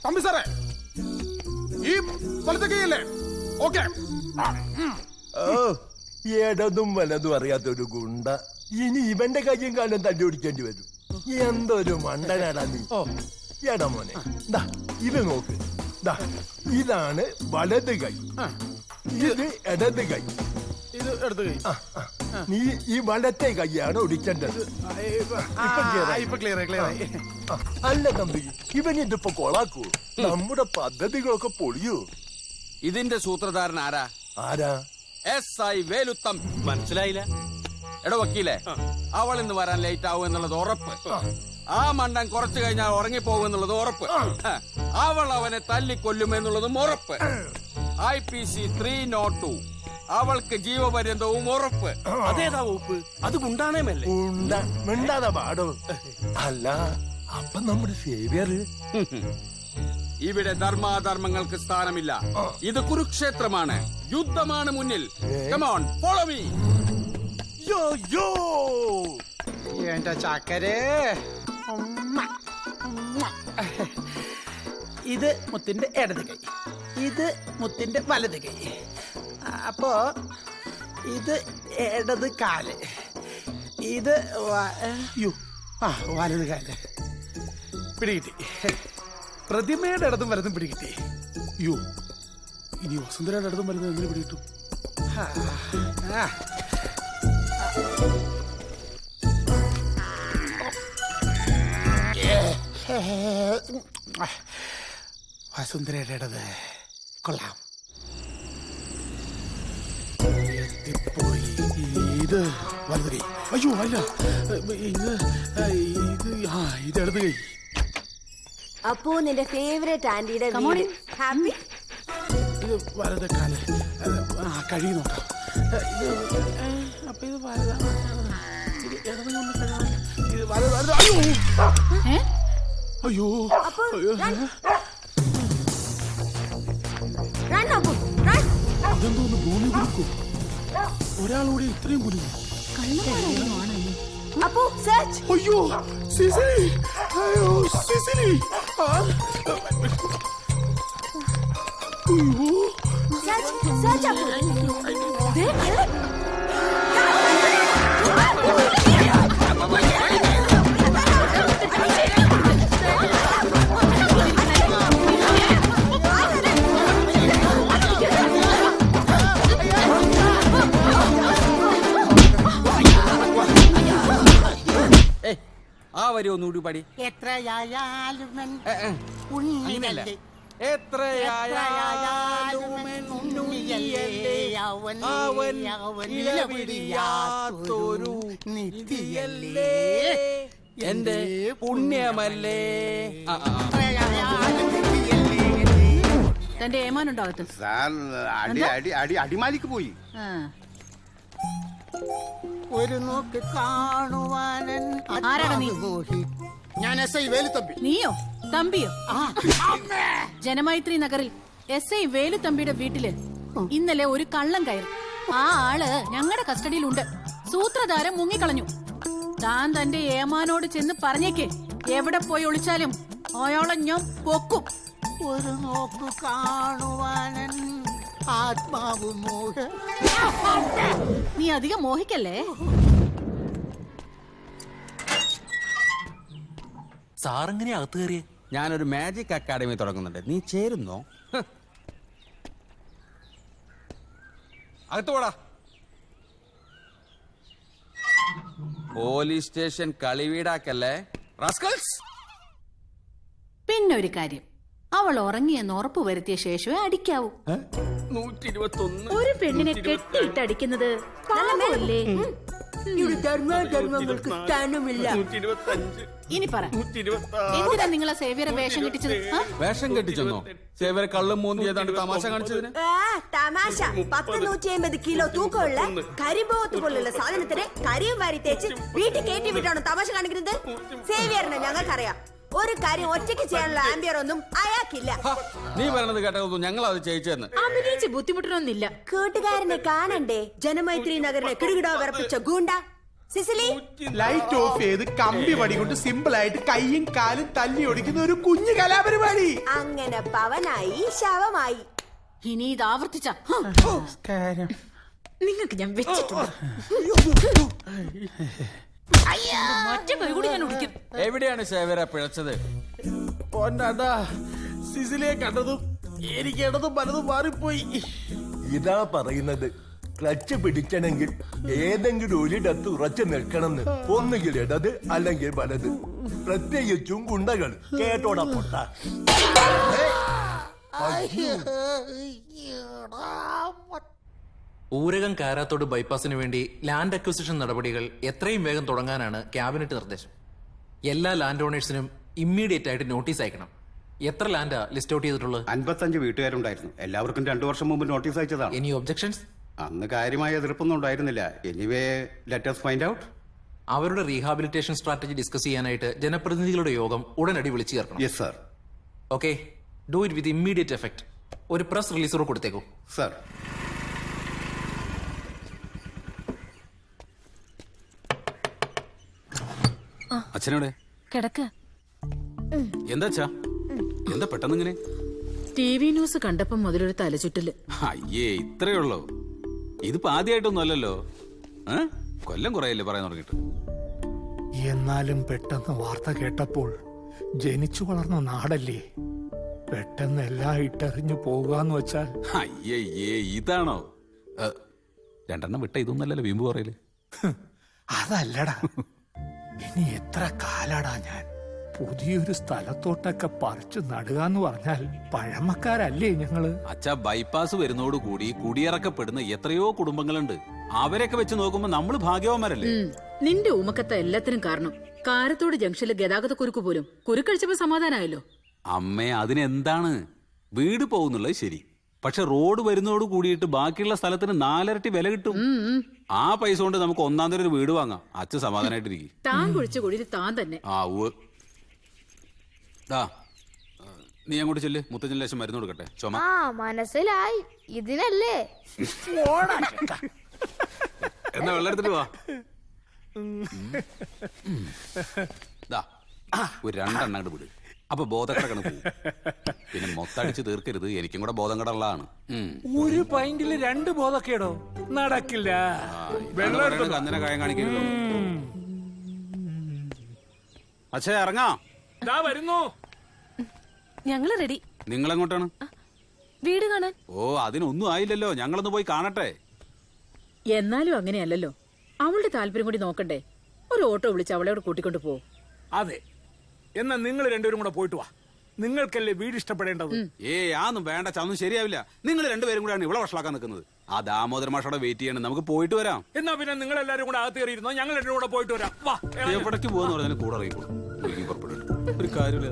തമ്പി സാറേ, ഈ വലത്തെ കൈയല്ലേ? ഓക്കെ. ഇടതും വലതും അറിയാത്തൊരു ഗുണ്ട ഇനി ഇവന്റെ കയ്യും കാലം തല്ലി ഓടിക്കേണ്ടി വരും. എന്തൊരു മണ്ടനാടാ നീ. എടാ മോനെ, ഇത് നോക്ക്. ഇതാണ് വലത് കൈ, ഇത് ഇടത് കൈ. ഇത് ഇടത് കൈ. നീ ഈ വലത്തെ കൈയാണ് ഒടിക്കേണ്ടത്. അല്ല തമ്പി, ഇവൻ ഇതിപ്പോ കൊളാക്കൂ. നമ്മുടെ പദ്ധതികളൊക്കെ പൊളിയൂ. ഇതിന്റെ സൂത്രധാരൻ ആരാ? ആരാ? SI വേലുത്തം. മനസ്സിലായില്ല. എടോ വക്കീലേ, അവൾ ഇന്ന് വരാൻ ലേറ്റ് ആവും എന്നുള്ളത് ഉറപ്പ്. ആ മണ്ടൻ കുറച്ചു കഴിഞ്ഞാൽ ഉറങ്ങിപ്പോകും എന്നുള്ളത് ഉറപ്പ്. അവൾ അവനെ തല്ലിക്കൊല്ലുമെന്നുള്ളതും ഉറപ്പ്. IPC 302 അവൾക്ക് ജീവപര്യന്തവും ഉറപ്പ്. അതേതാ വകുപ്പ്? അത് ഗുണ്ടാണേമല്ലേ? മിണ്ടാതെ പാടോ. അല്ല, അപ്പൊ നമ്മുടെ സേവിയർ. ഇവിടെ ധർമാധർമ്മങ്ങൾക്ക് സ്ഥാനമില്ല. ഇത് കുരുക്ഷേത്രമാണ്, യുദ്ധമാണ് മുന്നിൽ. Come on, follow me. എന്റെ ചാക്കരേ. ഇത് മുത്തിന്റെ ഇടത് കൈ, ഇത് മുത്തിന്റെ വലത് കൈ. അപ്പോ ഇത് ഇടത് കാല്, ഇത് വലത് കാല്. പിടികിട്ടി. പ്രതിമയുടെ ഇടതും വലതും പിടികിട്ടി. ഇനി വസുന്ധരയുടെ ഇടതും വലതും എങ്ങനെ പിടികിട്ടും? വസുന്ധരയുടെ ഇടത് കൊള്ളാം. എത്തിപ്പോയി. ഇത് വലത് കൈ. അയ്യോ അല്ല, ഇത് ഇടത് കൈ. അപ്പോ നിന്റെ ഫേവറേറ്റ് ആന്റിയുടെ ഹാപ്പി. ഇത് വലത് കാല്. കഴുകി നോക്കാം. അപ്പൊ ഇത് വലതാണ്. ഇത് ഇടത് കഴുകാം. ഇത് വലത്. അയ്യോ അതെന്തോന്ന് ഭൂമി കുലുക്കും. ഒരാളൂടെ ഇത്രയും കുലുക്കും. അയ്യോ സിസിലി, അയ്യോ സിസിലി. ആ വരി ഒന്നുകൂടി പാടി. എത്രയായാലും എന്റെ പുണ്യമല്ലേ. തന്റെ ഏമാനുണ്ടോ? അടിമാലിക്ക് പോയി. ഒരു നോക്ക് കാണുവാനൻ. ആരാടാ നീ? ഞാൻ SI വേലുത്തമ്പി. നീയോ? തമ്പിയോ? ജനമൈത്രി നഗറിൽ SI വേലുത്തമ്പിയുടെ വീട്ടില് ഇന്നലെ ഒരു കള്ളം കയറി. ആ ആള് ഞങ്ങളുടെ കസ്റ്റഡിയിലുണ്ട്. സൂത്രധാരൻ മുങ്ങിക്കളഞ്ഞു. താൻ തന്റെ ഏമാനോട് ചെന്ന് പറഞ്ഞേക്ക്, എവിടെ പോയി ഒളിച്ചാലും അയാളെ ഞാൻ പൊക്കും. ഒരു നോക്ക് കാണുവാനൻ ആത്മാവ് മോഹ. നീ അധികം മോഹിക്കല്ലേ. സാറെങ്ങനെ അകത്ത് കയറിയേ? ഞാനൊരു മാജിക് അക്കാഡമി തുടങ്ങുന്നുണ്ട്, നീ ചേരുന്നോ? അകത്ത് പോടാ. പോലീസ് സ്റ്റേഷൻ കളിവീടാക്കല്ലേ റാസ്കൽസ്. പിന്നെ ഒരു കാര്യം, അവൾ ഉറങ്ങിയെന്ന് ഉറപ്പ് വരുത്തിയ ശേഷമേ അടിക്കാവൂ. 121. ഒരു പെണ്ണിനെ കെട്ടിയിട്ട് അടിക്കുന്നത് പാപമല്ലേ? ധർമ്മങ്ങൾക്ക് സ്ഥാനമില്ല. 125. ഇനി പറ, എന്തിനാ നിങ്ങളെ സേവിയറെ വേഷം കെട്ടിച്ചത്? വേഷം കെട്ടിച്ചെന്നോ? സേവിയറെ കള്ളും മൂന്തി ഏതാണ്ട് തമാശ കാണിച്ചതിന്. തമാശ. 150 കിലോ തൂക്കമുള്ള കരിമ്പോത്ത് പോലുള്ള സാധനത്തിന് കരിയും വാരി തേച്ച് വീട്ടിൽ കയറ്റി വിട്ടാണോ തമാശ കാണിക്കുന്നത്? സേവിയറിനെ ഞങ്ങൾക്കറിയാം. ഒരു കാര്യം ഒറ്റയ്ക്ക് ചെയ്യാനുള്ള ആംബിയർ ഒന്നും അയാൾക്കില്ല. നീ പറയണത് കേട്ടതൊന്നും ഞങ്ങൾ അത് ചെയ്യിച്ചെന്ന്. അഭിനയിച്ച് ബുദ്ധിമുട്ടണമെന്നില്ല. കൂട്ടുകാരനെ കാണണ്ടേ? ജനമൈത്രി നഗറിനെ കിടുകിടോ വിറപ്പിച്ച ഗൂണ്ട സിസിലി ലൈറ്റ് ഓഫ് ചെയ്ത് കമ്പി വടി കൊണ്ട് സിമ്പിൾ ആയിട്ട് കൈയും കാലും തല്ലി ഒടിക്കുന്ന ഒരു കുഞ്ഞു കലാപരിപാടി. അങ്ങനെ പവനായി ശവമായി. ഇനി ഇത് ആവർത്തിച്ച നിങ്ങൾക്ക് ഞാൻ വെച്ചിട്ടുണ്ട്. മറ്റേ കൈ കൂടി ഞാൻ ഒടിക്കും. എവിടെയാണ് സേവ്യര പിഴച്ചത്? പൊന്നടാ, സിസിലിയെ കണ്ടതും എനിക്ക് ഇടതും പലതും മാറിപ്പോയി. ഇതാ പറയുന്നത്, ക്ലച്ച് പിടിക്കണമെങ്കിൽ ഏതെങ്കിലും ഒരിടത്ത് ഉറച്ചു നിൽക്കണമെന്ന്. ഒന്നുകിൽ ഇടത് അല്ലെങ്കിൽ വലത്. പ്രത്യേകിച്ചും ഗുണ്ടകൾ. കേട്ടോടാ പൊട്ട. ഊരകം കാരാത്തോട് ബൈപ്പാസിന് വേണ്ടി ലാൻഡ് അക്വിസിഷൻ നടപടികൾ എത്രയും വേഗം തുടങ്ങാനാണ് ക്യാബിനറ്റ് നിർദ്ദേശം. എല്ലാ ലാൻഡ് ഓണേഴ്സിനും ഇമ്മീഡിയറ്റ് ആയിട്ട് നോട്ടീസ് അയക്കണം. എത്ര ലാൻഡാ ലിസ്റ്റ് ഔട്ട് ചെയ്തിട്ടുള്ളത്? 55 വീട്ടുകാരുണ്ടായിരുന്നു. എല്ലാവർക്കും 2 വർഷം മുമ്പ് നോട്ടീസ് അയച്ചതാണ്. Any objections? അന്ന് കാര്യമായ എതിർപ്പൊന്നും ഉണ്ടായിരുന്നില്ല. Anyway let us find out. അവരുടെ റീഹാബിലിറ്റേഷൻ സ്ട്രാറ്റജി ഡിസ്കസ് ചെയ്യാനായിട്ട് ജനപ്രതിനിധികളുടെ യോഗം ഉടനടി വിളിച്ചു ചേർക്കണം. Yes sir. Okay, do it with immediate effect. ഒരു പ്രസ് റിലീസർ കൊടുത്തേക്കൂ. സർ. അച്ഛനോടെ കിടക്ക്. എന്താ എന്താ പെട്ടെന്ന് ഇങ്ങനെ? TV ന്യൂസ് കണ്ടപ്പം മുതലൊരു തലചുറ്റല്. അയ്യേ, ഇത്രയുള്ളോ? ഇതിപ്പോ ആദ്യമായിട്ടൊന്നും അല്ലല്ലോ. കൊല്ലം കുറയല്ലേ പറയാൻ തുടങ്ങിട്ട്. എന്നാലും പെട്ടെന്ന് വാർത്ത കേട്ടപ്പോൾ ജനിച്ചു വളർന്ന നാടല്ലേ, പെട്ടെന്ന് എല്ലാം ഇട്ടെറിഞ്ഞു പോകാന്ന് വെച്ചാൽ. അയ്യേ, ഇതാണോ? 2 വിട്ട ഇതൊന്നല്ലല്ലോ വീമ്പ് പറയല്. അതല്ലടാ, ഇനി എത്ര കാലാടാ ഞാൻ പുതിയൊരു സ്ഥലത്തോട്ടൊക്കെ പറിച്ചു നടുകാന്ന് പറഞ്ഞാൽ പഴമക്കാരല്ലേ ഞങ്ങള്? അച്ഛാ, ബൈപ്പാസ് വരുന്നോടുകൂടി കുടിയിറക്കപ്പെടുന്ന എത്രയോ കുടുംബങ്ങളുണ്ട്. അവരൊക്കെ വെച്ച് നോക്കുമ്പോ നമ്മള് ഭാഗ്യവാന്മാരല്ലേ? നിന്റെ ഉമക്കത്ത എല്ലാത്തിനും കാരണം കാരത്തോട് ജംഗ്ഷനിലെ ഗതാഗത കുരുക്ക് പോലും കുരുക്കഴിച്ചപ്പോ സമാധാനമായല്ലോ. അമ്മേ, അതിനെന്താണ്? വീട് പോകുന്നുള്ളത് ശരി, പക്ഷെ റോഡ് വരുന്നോട് കൂടിയിട്ട് ബാക്കിയുള്ള സ്ഥലത്തിന് 4 ഇരട്ടി വില കിട്ടും. ആ പൈസ കൊണ്ട് നമുക്ക് 1-ാം തരം ഒരു വീട് വാങ്ങാം. അച്ഛൻ സമാധാനായിട്ടിരിക്കും. താൻ കുഴിച്ച കുഴിയിൽ താൻ തന്നെ. നീ അങ്ങോട്ട് ചെല്ല്, മുത്തച്ഛൻ ലേശം മരുന്ന് കൊടുക്കട്ടെ. ചുമ. മനസ്സിലായി, ഇതിനല്ലേ. എന്നാ വെള്ളം എടുത്തിട്ട് വാ. ഒരു 2 അങ്ങോട്ട് വിട്. അപ്പൊ ബോധക്കടക്കണ പോകും. പിന്നെ മൊത്തടിച്ച് തീർക്കരുത്, എനിക്കും കൂടെ ബോധം കടള്ളതാണ്. ഒരു പൈന്റില് 2 ബോധക്കേടോ? നടക്കില്ല. അങ്ങനെ കായം കാണിക്കരുത്. അച്ഛാ, ഇറങ്ങാം. വരുന്നു. ഞങ്ങള് റെഡി. നിങ്ങളെങ്ങോട്ടാണ്? വീട് കാണാൻ. ഓ, അതിനൊന്നും ആയില്ലല്ലോ, ഞങ്ങളൊന്ന് പോയി കാണട്ടെ. എന്നാലും അങ്ങനെയല്ലല്ലോ, അവളുടെ താല്പര്യം കൂടി നോക്കണ്ടേ. ഒരു ഓട്ടോ വിളിച്ച് അവളെ കൂട്ടിക്കൊണ്ട് പോ. അതെ, എന്നാ നിങ്ങൾ 2 കൂടെ പോയിട്ട് വാ. നിങ്ങൾക്കല്ലേ വീട് ഇഷ്ടപ്പെടേണ്ടത്. ആന്നും വേണ്ട, ചന്നും ശരിയാവില്ല. നിങ്ങൾ 2 കൂടെയാണ് ഇവിടെ വഷളാക്കാൻ നിൽക്കുന്നത്. ആ ദാമോദര മാഷോടെ വെയിറ്റ് ചെയ്യണം, നമുക്ക് പോയിട്ട് വരാം. എന്നാ പിന്നെ നിങ്ങൾ എല്ലാരും കൂടെ അകത്ത് കയറിയിരുന്നോ, ഞങ്ങൾ 2 കൂടെ പോയിട്ട് വരാം. വാ. എവിടേക്ക് പോവാന്ന് പറഞ്ഞാൽ കൂടെ അറിയിക്കോളൂ. പുറപ്പെട്ടിട്ട് ഒരു കാര്യമില്ല.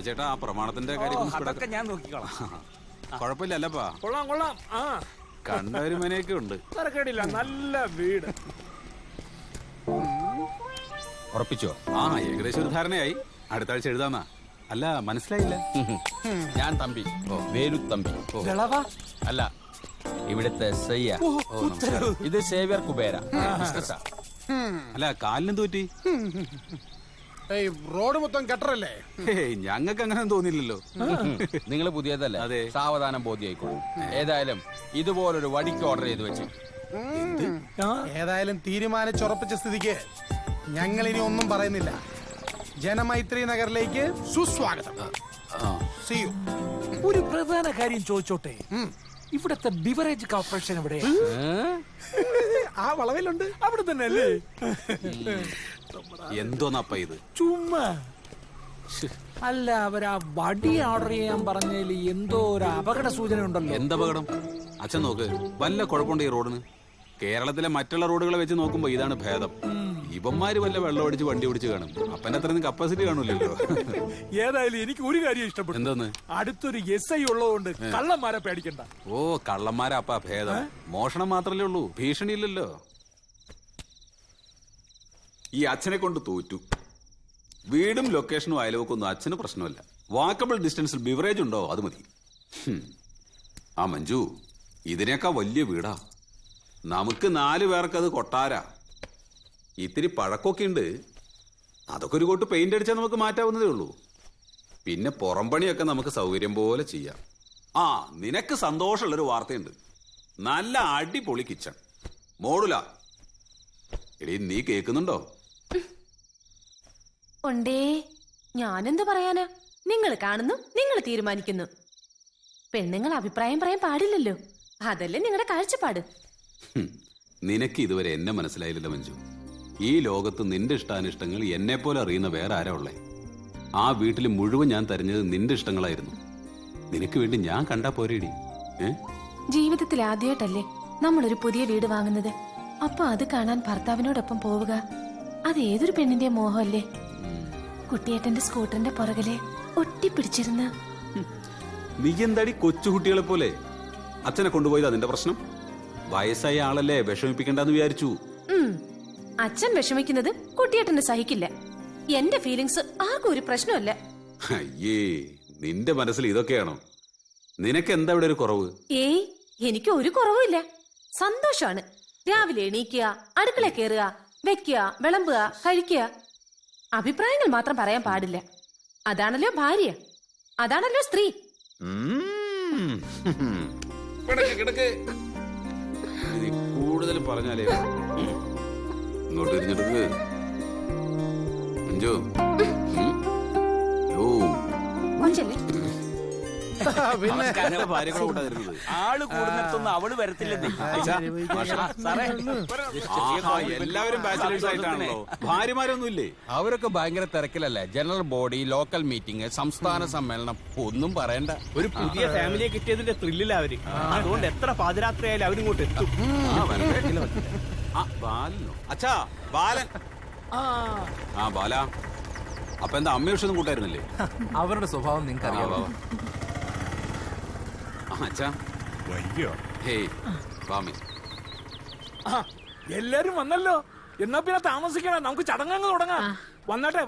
ചേട്ടാ, ആ പ്രമാണത്തിന്റെ കാര്യം ഞാൻ നോക്കിക്കോളാം. കുഴപ്പമില്ലല്ലപ്പാ. കൊള്ളാം കൊള്ളാം. കണ്ടൊരു മനയൊക്കെ ഉണ്ട്. തരക്കേടില്ല, നല്ല വീട്. ഉറപ്പിച്ചോ? ഏകദേശം ഒരു ധാരണയായി. അടുത്ത ആഴ്ച എഴുതാന്നാ. അല്ല, മനസ്സിലായില്ല. ഞാൻ തമ്പി, വേലുത്തമ്പി. അല്ല, ഇവിടുത്തെ ഇത് സേവ്യർ കുബേര. അല്ല, കാലിനെന്ത് പറ്റി? റോഡ് മൊത്തം കട്ടറല്ലേ? ഞങ്ങൾക്ക് അങ്ങനെ തോന്നിയില്ലല്ലോ. നിങ്ങൾ പുതിയതല്ലേ? അതെ. സാവധാനം ബോധ്യായിക്കോളും. ഏതായാലും ഇതുപോലൊരു വടിക്ക് ഓർഡർ ചെയ്ത് വെച്ച്. ഏതായാലും തീരുമാനിച്ചുറപ്പിച്ച സ്ഥിതിക്ക് ഞങ്ങൾ ഇനി ഒന്നും പറയുന്നില്ല. ജനമൈത്രി നഗറിലേക്ക് സുസ്വാഗതം. ഒരു പ്രധാന കാര്യം ചോദിച്ചോട്ടെ, ഇവിടത്തെ ബിവറേജ് കോർപ്പറേഷൻ എവിടെ? ആ വളവിലുണ്ട്, അവിടെ തന്നെ അല്ലേ? എന്തോന്നപ്പ ഇത്? ചുമ്മാ അല്ല, അവരാ വടി ഓർഡർ ചെയ്യാൻ പറഞ്ഞതിൽ എന്തോ ഒരു അപകട സൂചന ഉണ്ടല്ലോ. എന്തപകടം? അച്ഛൻ നോക്ക്, വല്ല കുഴപ്പമുണ്ട് ഈ റോഡിന്? കേരളത്തിലെ മറ്റുള്ള റോഡുകളെ വെച്ച് നോക്കുമ്പോ ഇതാണ് ഭേദം. ഇവന്മാര് വല്ല വെള്ളം അടിച്ച് വണ്ടി ഓടിച്ച് കാണും. അപ്പന്റെ അത്രയും കപ്പാസിറ്റി കാണൂലല്ലോ. ഏതായാലും എനിക്ക് ഒരു കാര്യം ഇഷ്ടപ്പെട്ടു. എന്തോന്ന്? അടുത്തൊരു SI ഉള്ളതുകൊണ്ട് കള്ളന്മാരെ പേടിക്കണ്ട. ഓ, കള്ളന്മാരാ അപ്പ ഭേദം. മോഷണം മാത്രല്ലേ ഉള്ളൂ, ഭീഷണി ഇല്ലല്ലോ. ഈ അച്ഛനെ കൊണ്ട് തോറ്റു. വീടും ലൊക്കേഷനും അയൽവക്കൊന്നും അച്ഛന് പ്രശ്നമല്ല. വാക്കബിൾ ഡിസ്റ്റൻസിൽ ബിവറേജ് ഉണ്ടോ അത് മതി. ആ മഞ്ജു, ഇതിനേക്കാ വലിയ വീടാ. നമുക്ക് 4 പേർക്ക് അത് കൊട്ടാരാ. ഇത്തിരി പഴക്കൊക്കെ ഉണ്ട്. അതൊക്കെ ഒരു കോട്ട് പെയിന്റ് അടിച്ചാൽ നമുക്ക് മാറ്റാവുന്നതേ ഉള്ളൂ. പിന്നെ പുറംപണിയൊക്കെ നമുക്ക് സൗകര്യം പോലെ ചെയ്യാം. ആ, നിനക്ക് സന്തോഷമുള്ളൊരു വാർത്തയുണ്ട്. നല്ല അടിപൊളി കിച്ചൺ മോഡുല. എടീ, നീ കേൾക്കുന്നുണ്ടോ? ഉണ്ടേ. ഞാനെന്ത് പറയാനാ? നിങ്ങൾ കാണുന്നു, നിങ്ങൾ തീരുമാനിക്കുന്നു. പെണ്ണുങ്ങൾ അഭിപ്രായം പറയാൻ പാടില്ലല്ലോ. അതല്ലേ നിങ്ങളുടെ കാഴ്ചപ്പാട്. നിനക്ക് ഇതുവരെ എന്നെ മനസ്സിലായില്ലല്ലോ മഞ്ജു. ഈ ലോകത്ത് നിന്റെ ഇഷ്ടാനിഷ്ടങ്ങൾ എന്നെ പോലെ അറിയുന്ന വേറെ ആരാ ഉള്ളേ? ആ വീട്ടിൽ മുഴുവൻ ഞാൻ തരഞ്ഞത് നിന്റെ ഇഷ്ടങ്ങളായിരുന്നു. നിനക്ക് വേണ്ടി ഞാൻ കണ്ടാ പോരേടി. ജീവിതത്തിൽ ആദ്യമായിട്ടല്ലേ നമ്മളൊരു പുതിയ വീട് വാങ്ങുന്നത്. അപ്പൊ അത് കാണാൻ ഭർത്താവിനോടൊപ്പം പോവുക, അത് ഏതൊരു പെണ്ണിന്റെ മോഹമല്ലേ? കുട്ടിയേട്ടന്റെ സ്കൂട്ടറിന്റെ പുറകിലെ ഒട്ടിപ്പിടിച്ചിരുന്ന. നീ എന്താടി കൊച്ചുകുട്ടികളെ പോലെ? അച്ഛനെ കൊണ്ടുപോയത് അതിന്റെ പ്രശ്നം. വയസ്സായ ആളല്ലേ, വിഷമിപ്പിക്കണ്ടെന്ന് വിചാരിച്ചു. അച്ഛൻ വിഷമിക്കുന്നത് കുട്ടിയേട്ടന് സഹിക്കില്ല. എന്റെ ഫീലിങ്സ് ആർക്കും ഒരു പ്രശ്നമല്ല. അയ്യേ, നിന്റെ മനസ്സിൽ ഇതൊക്കെയാണോ? നിനക്ക് എന്താ ഇവിടെ ഒരു കുറവ്? ഏയ്, എനിക്ക് ഒരു കുറവുമില്ല. സന്തോഷാണ്. രാവിലെ എണീക്കുക, അടുക്കള കയറുക, വെക്കുക, വിളമ്പുക, കഴിക്കുക. അഭിപ്രായങ്ങൾ മാത്രം പറയാൻ പാടില്ല. അതാണല്ലോ ഭാര്യ, അതാണല്ലോ സ്ത്രീ. കൂടുതൽ പറഞ്ഞാലേ ഇങ്ങോട്ട് തിരിഞ്ഞെടുക്ക് അഞ്ചോ. കൊഞ്ചല്ലേ ഭാര്യകളെ കൂട്ടാതിരുന്നത്. ആള് കൂടുന്നിടത്തൊന്നും അവള് വരത്തില്ലെന്നേ. എല്ലാവരും ബാച്ചിലേഴ്സ് ആയിട്ടാണല്ലോ. ഭാര്യമാരൊന്നുമില്ലേ? അവരൊക്കെ ഭയങ്കര തിരക്കിലല്ലേ. ജനറൽ ബോഡി, ലോക്കൽ മീറ്റിംഗ്, സംസ്ഥാന സമ്മേളനം, ഒന്നും പറയണ്ട. ഒരു പുതിയ ഫാമിലിയെ കിട്ടിയതിന്റെ ത്രില്ലില്ല അവര്. അതുകൊണ്ട് എത്ര പാതിരാത്രി ആയാലും അവരിങ്ങോട്ട് എത്തും. ബാലനോ? അച്ഛാ, ബാലൻ. ആ ബാല, അപ്പൊ എന്താ അമ്മയോഷൊന്നും കൂട്ടായിരുന്നില്ലേ? അവരുടെ സ്വഭാവം നിങ്ങൾക്ക് അറിയാവോ? അച്ഛാ, ഹേയ് വാമി. എല്ലാരും വന്നല്ലോ. എന്നാ പിന്നെ താമസിക്കണം, നമുക്ക് ചടങ്ങ് തുടങ്ങാം. വന്നട്ടെ.